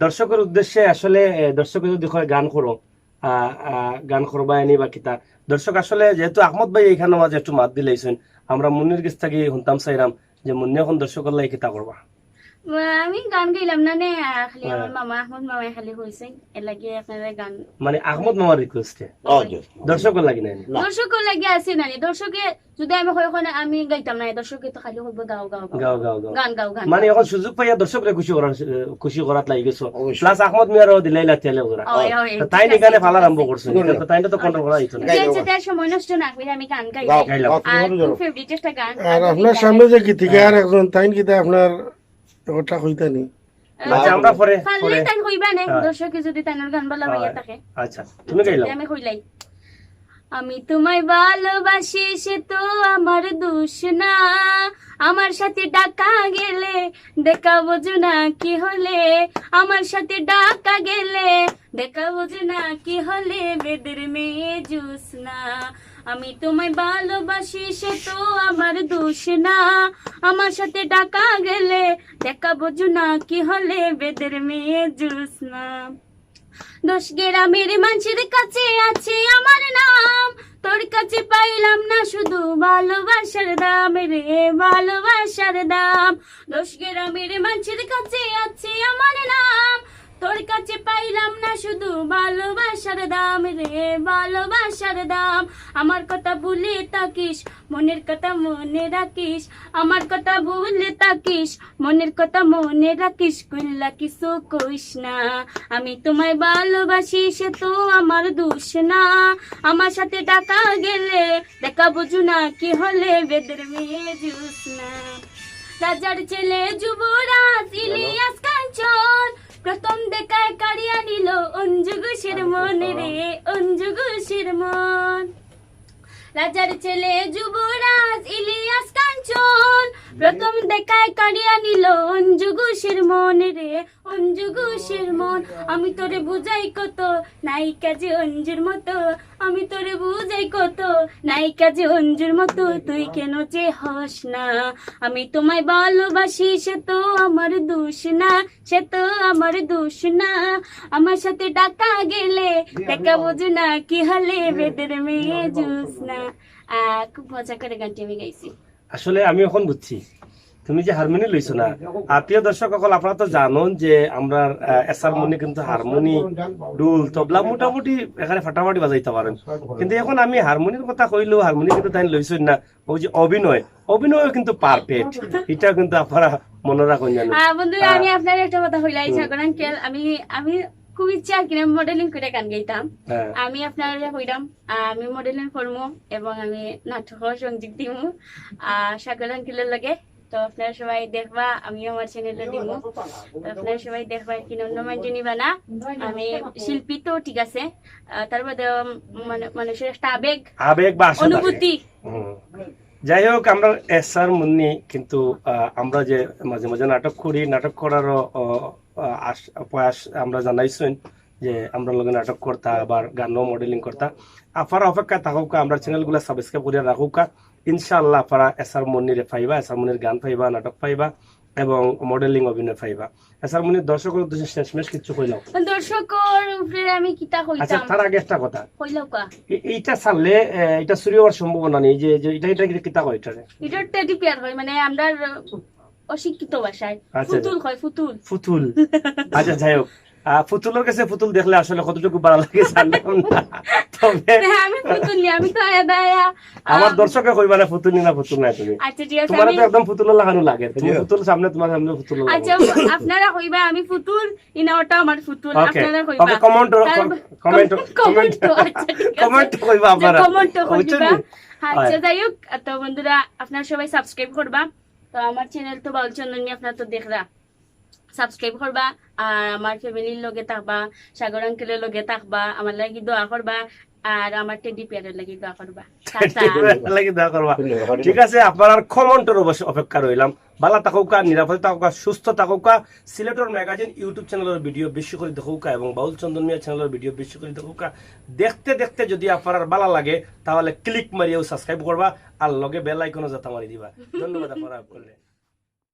দর্শকের উদ্দেশ্যে আসলে দর্শক যদি হয় গান করো গান করবা এনি বা কিতা দর্শক আসলে যেহেতু আহমদ ভাই এখানে মাঝে একটু মাত দিলেছেন আমরা মুন্নির কাছ থেকে শুনতাম চাইরাম যে মুন্নি এখন দর্শকের লাই কিতা করবা আমি গান গাইলাম না নে খালি আমার মামা আহমদ মামাই খালি হইছে এর লাগি আপনারা গান মানে আহমদ মামার রিকোয়েস্টে দর্শকের লাগি নাই দর্শকের লাগি আছে না দর্শকে যদি আমি হয় ওখানে আমি গাইতাম না দর্শকে তো খালি হইব গাও গাও গাও গাও গাও গান গাও গান মানে এখন সুযোগ পাইয়া দর্শকরে খুশি করাত লাগি গেছো প্লাস আহমদ মিয়ারও দিলাইলা তেলে ওরা তাই নি গানে ফালা আরম্ভ করছে তো তাইটা তো কন্ট্রোল করা হইতো না যেটা সময় নষ্ট না করে আমি গান গাইলাম আর ফেভারিট একটা গান আর আপনার সামনে যে গীতিকার একজন তাইন কিতা আপনার ওটা কইতা নি আচ্ছা আমরা পরে ফাললে তাই কইবা না দর্শকে যদি তাইনার গান ভালো হইয়া থাকে আচ্ছা তুমি গাইলাও আমি কইলাই আমি তোমায় ভালোবাসি সে তো আমার দোষ না আমার সাথে ডাকা গেলে দেখা বোঝো না কি হলে আমার সাথে ডাকা গেলে দেখা বোঝো না কি হলে বেদের মেয়ে জুস না আমি তোমায় ভালোবাসি সে তো আমার দোষ না আমার সাথে ডাকা গেলে দেখা বোঝো না কি হলে বেদের মেয়ে জুস না 10 গ্রামের মানুষের কাছে আছে আমার নাম তোর কাছে পাইলাম না শুধু ভালোবাসার দাম রে ভালোবাসার দাম 10 গ্রামের মানুষের কাছে আছে আমার নাম তোর কাছে পাইলাম না শুধু ভালোবাসার দাম রে ভালোবাসার দাম আমার কথা ভুলে থাকিস মনের কথা মনে রাখিস আমার কথা ভুলে থাকিস মনের কথা মনে রাখিস কইলা কিছু কইস না আমি তোমায় ভালোবাসি সে তো আমার দোষ না আমার সাথে ডাকা গেলে দেখা বুঝু না কি হলে বেদের মেয়ে জুস না রাজার ছেলে যুবরাজ ইলিয়াস কাঞ্চন প্রথম দেখায় কাড়িয়া নিল অঞ্জু ঘোষের মন রে অঞ্জু ঘোষের মন রাজার ছেলে যুবরাজ ইলিয়াস কাঞ্চন প্রথম দেখায় কাড়িয়া নিল অঞ্জু ঘোষের মন রে অঞ্জু ঘোষের মন আমি তোরে বুঝাই কত নায়িকা যে অঞ্জুর মতো আমি তোরে বুঝাই কত নায়িকা যে অঞ্জুর মতো তুই কেন যে হস না আমি তোমায় ভালোবাসি সে তো আমার দোষ না সে তো আমার দোষ না আমার সাথে ডাকা গেলে দেখা বোঝো না কি হলে বেদের মেয়ে জুস না খুব মজা করে গানটি আমি গাইছি আসলে আমি এখন বুঝছি তুমি যে হারমোনি লইছো না প্রিয় দর্শক সকল আপনারা তো জানেন যে আমরা এসআর মনি কিন্তু হারমোনি ডুল তবলা মোটামুটি এখানে ফাটাফাটি বাজাইতে পারেন কিন্তু এখন আমি হারমোনির কথা কইলো হারমোনি কিন্তু তাই লইছেন না ওই যে অভিনয় কিন্তু পারফেক্ট এটা কিন্তু আপনারা মনে রাখুন জানেন বন্ধুরা আমি আপনার একটা কথা হইলাই সাগর আঙ্কেল আমি খুব ইচ্ছা আর কি মডেলিং করে গান গাইতাম আমি আপনার হইলাম আমি মডেলিং করবো এবং আমি নাটক সংযোগ দিব সাগর আঙ্কেলের লগে তো আপনারা সবাই দেখবা আমি আমার চ্যানেলে দিব তো আপনারা সবাই দেখবা কি নন্দমাইন্ড নিবা না আমি শিল্পী তো ঠিক আছে তার মধ্যে মানে মানুষের একটা আবেগ বা অনুভূতি যাই হোক আমরা এসআর মুন্নি কিন্তু আমরা যে মাঝে মাঝে নাটক করি নাটক করারও প্রয়াস আমরা জানাইছেন যে আমরা লগে নাটক করতা আবার গানও মডেলিং করতা আপনারা অপেক্ষা থাকুক আমরা চ্যানেলগুলো সাবস্ক্রাইব করে রাখুক ইনশাআল্লাহ আপনারা এসআর মুন্নিরে পাইবা এসআর মুন্নির গান পাইবা নাটক পাইবা এবং মডেলিং অভিনয় পাইবা এসআর মুন্নির দর্শকের উদ্দেশ্যে শেষমেশ কিছু কইলাম দর্শকের উপরে আমি কিতা কইতাম আচ্ছা তার আগে একটা কথা কইলাও কা এইটা ছাড়লে এটা চুরি হওয়ার সম্ভাবনা নেই যে এটা কিতা কয় এটা টেডি পেয়ার হয় মানে আমরা অশিক্ষিত ভাষায় ফুতুল হয় ফুতুল আচ্ছা যাই হোক ফুতুলের কাছে ফুতুল দেখলে আসলে কতটুকু ভালো লাগে জানলাম না তবে আমি ফুতুল নি আমি তো আয়া আমার দর্শকে কইবা না ফুতুল না ফুতুল না তুমি আচ্ছা ঠিক আছে তোমার তো একদম ফুতুল লাগানো লাগে তুমি ফুতুল সামনে তোমার সামনে ফুতুল লাগানো আচ্ছা আপনারা কইবা আমি ফুতুল ইনা ওটা আমার ফুতুল আপনারা কইবা ওকে কমেন্ট কইবা আপনারা কমেন্ট কইবা আচ্ছা যাই হোক তো বন্ধুরা আপনারা সবাই সাবস্ক্রাইব করবা তো আমার চ্যানেল তো বাউলচন্দন নি আপনারা তো দেখরা সাবস্ক্রাইব করবা আর আমার ফ্যামিলির লগে থাকবা সাগর আঙ্কেলের লগে থাকবা আমার লাগি দোয়া করবা আর আমার টেডি পেয়ারের লাগি দোয়া করবা ঠিক আছে আপনার কমেন্টের অপেক্ষা রইলাম ভালো থাকুকা নিরাপদে থাকুকা সুস্থ থাকুকা সিলেটর ম্যাগাজিন ইউটিউব চ্যানেলের ভিডিও বেশি করে দেখুকা এবং বাউল চন্দন মিয়া চ্যানেলের ভিডিও বেশি করে দেখুকা দেখতে দেখতে যদি আপনার ভালো লাগে তাহলে ক্লিক মারিয়েও সাবস্ক্রাইব করবা আর লগে বেল আইকনও যাতে মারি দিবা ধন্যবাদ আপনারা করলে